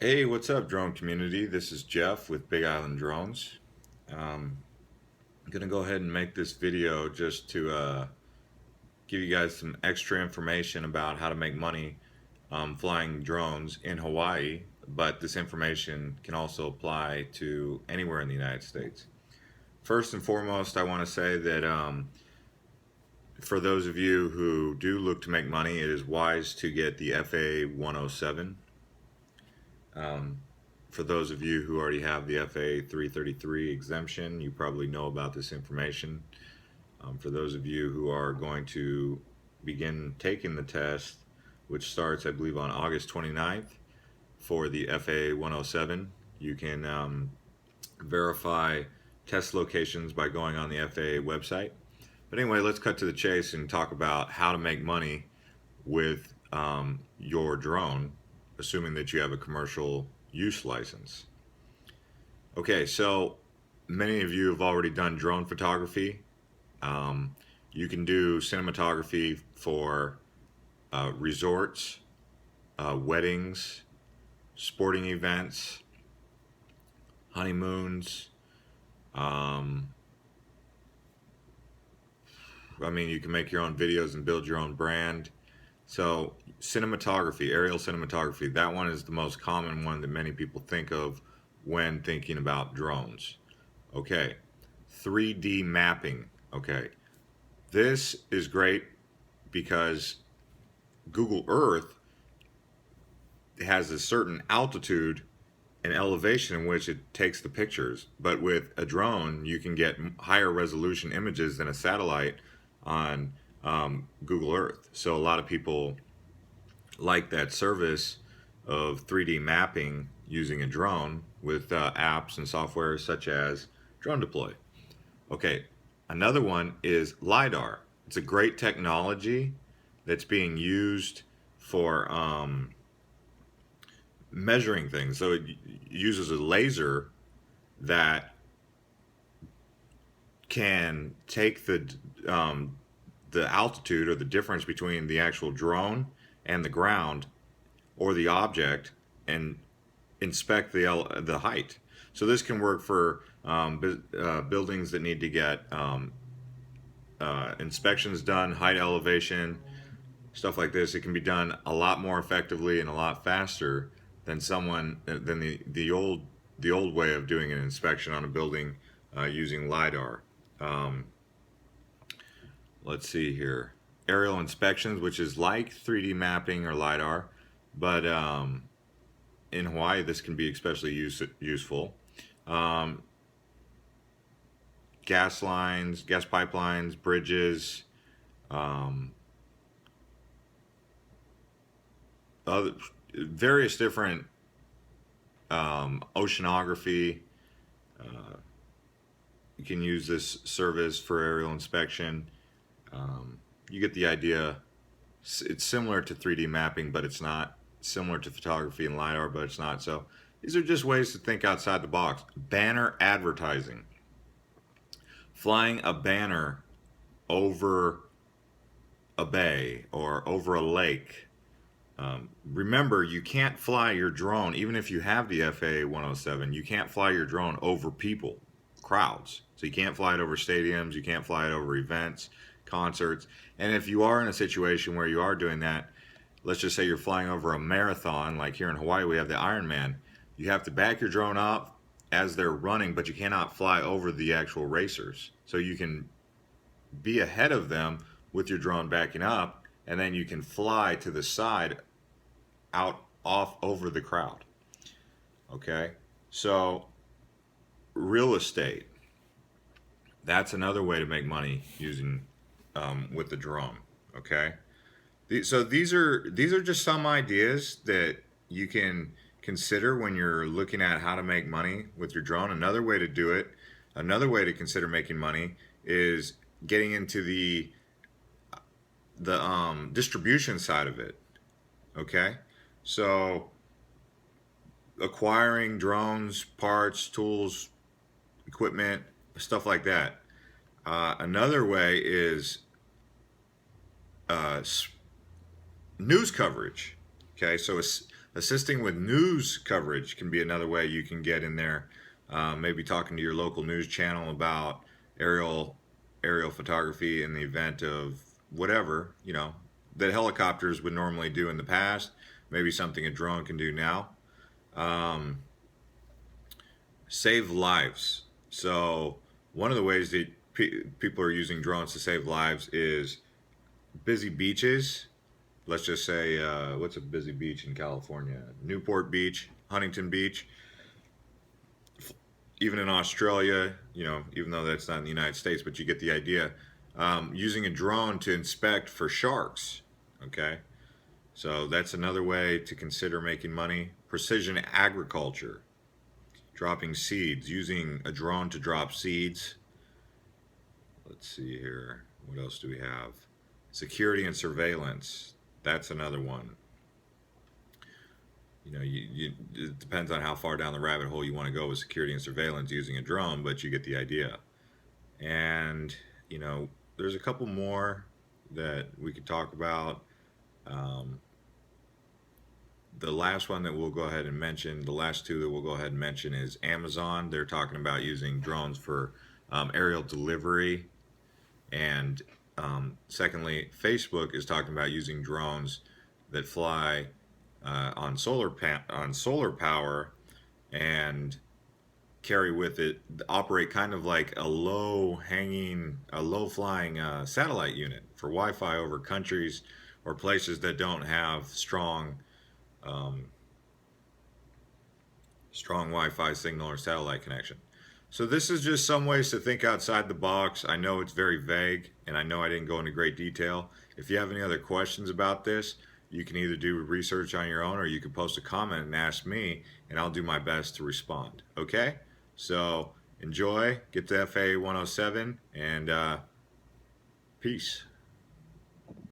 Hey, what's up, drone community? This is Jeff with Big Island Drones. I'm gonna go ahead and make this video just to give you guys some extra information about how to make money flying drones in Hawaii, but this information can also apply to anywhere in the United States. First and foremost, I want to say that for those of you who do look to make money, it is wise to get the FAA 107. Um, for those of you who already have the FAA 333 exemption, you probably know about this information. For those of you who are going to begin taking the test, which starts, I believe, on August 29th for the FAA 107, you can verify test locations by going on the FAA website. But anyway, let's cut to the chase and talk about how to make money with your drone, assuming that you have a commercial use license. Okay, so many of you have already done drone photography. You can do cinematography for resorts, weddings, sporting events, honeymoons. Um, you can make your own videos and build your own brand. So, cinematography, aerial cinematography, that one is the most common one that many people think of when thinking about drones. Okay, 3D mapping. Okay, this is great because Google Earth has a certain altitude and elevation in which it takes the pictures. But with a drone, you can get higher resolution images than a satellite on Google Earth. So a lot of people like that service of 3D mapping using a drone with apps and software such as Drone Deploy. Okay, another one is LiDAR. It's a great technology that's being used for measuring things. So it uses a laser that can take the altitude or the difference between the actual drone and the ground or the object and inspect the height. So this can work for buildings that need to get inspections done, height elevation, stuff like this. It can be done a lot more effectively and a lot faster than the old way of doing an inspection on a building using lidar. Um, let's see here. Aerial inspections, which is like 3D mapping or lidar, but in Hawaii this can be especially useful. Um, gas lines, gas pipelines, bridges, um, other various different oceanography. Uh, you can use this service for aerial inspection. You get the idea. It's similar to 3D mapping, but it's not. Similar to photography and LiDAR, but it's not. So these are just ways to think outside the box. Banner advertising. Flying a banner over a bay or over a lake. Remember, you can't fly your drone, even if you have the FAA 107, you can't fly your drone over people, crowds. So you can't fly it over stadiums, you can't fly it over events, concerts. And if you are in a situation where you are doing that, let's just say you're flying over a marathon, like here in Hawaii, we have the Ironman. You have to back your drone up as they're running, but you cannot fly over the actual racers. So you can be ahead of them with your drone backing up, and then you can fly to the side out off over the crowd. Okay, so real estate, that's another way to make money using with the drone. Okay, so these are just some ideas that you can consider when you're looking at how to make money with your drone. Another way to do it, another way to consider making money is getting into the distribution side of it. Okay, so acquiring drones, parts, tools, equipment, stuff like that. Another way is uh, news coverage. Okay, so Assisting with news coverage can be another way you can get in there. Maybe talking to your local news channel about aerial aerial photography in the event of whatever, that helicopters would normally do in the past. Maybe something a drone can do now. Um, Save lives. So one of the ways that people are using drones to save lives is busy beaches. Let's just say, what's a busy beach in California? Newport Beach, Huntington Beach. Even in Australia, even though that's not in the United States, but you get the idea. Using a drone to inspect for sharks. Okay, so that's another way to consider making money. Precision agriculture, dropping seeds, using a drone to drop seeds. Let's see here. What else do we have? Security and surveillance. That's another one. It depends on how far down the rabbit hole you want to go with security and surveillance using a drone, but you get the idea. And, there's a couple more that we could talk about. Um, the last one that we'll go ahead and mention, the last two that we'll go ahead and mention is Amazon. They're talking about using drones for aerial delivery. And secondly, Facebook is talking about using drones that fly on solar power and carry with it, operate kind of like a low flying satellite unit for Wi-Fi over countries or places that don't have um, strong Wi-Fi signal or satellite connection. So this is just some ways to think outside the box. I know it's very vague, and I know I didn't go into great detail. If you have any other questions about this, you can either do research on your own or you can post a comment and ask me, and I'll do my best to respond. Okay? So enjoy, get to FA 107, and peace.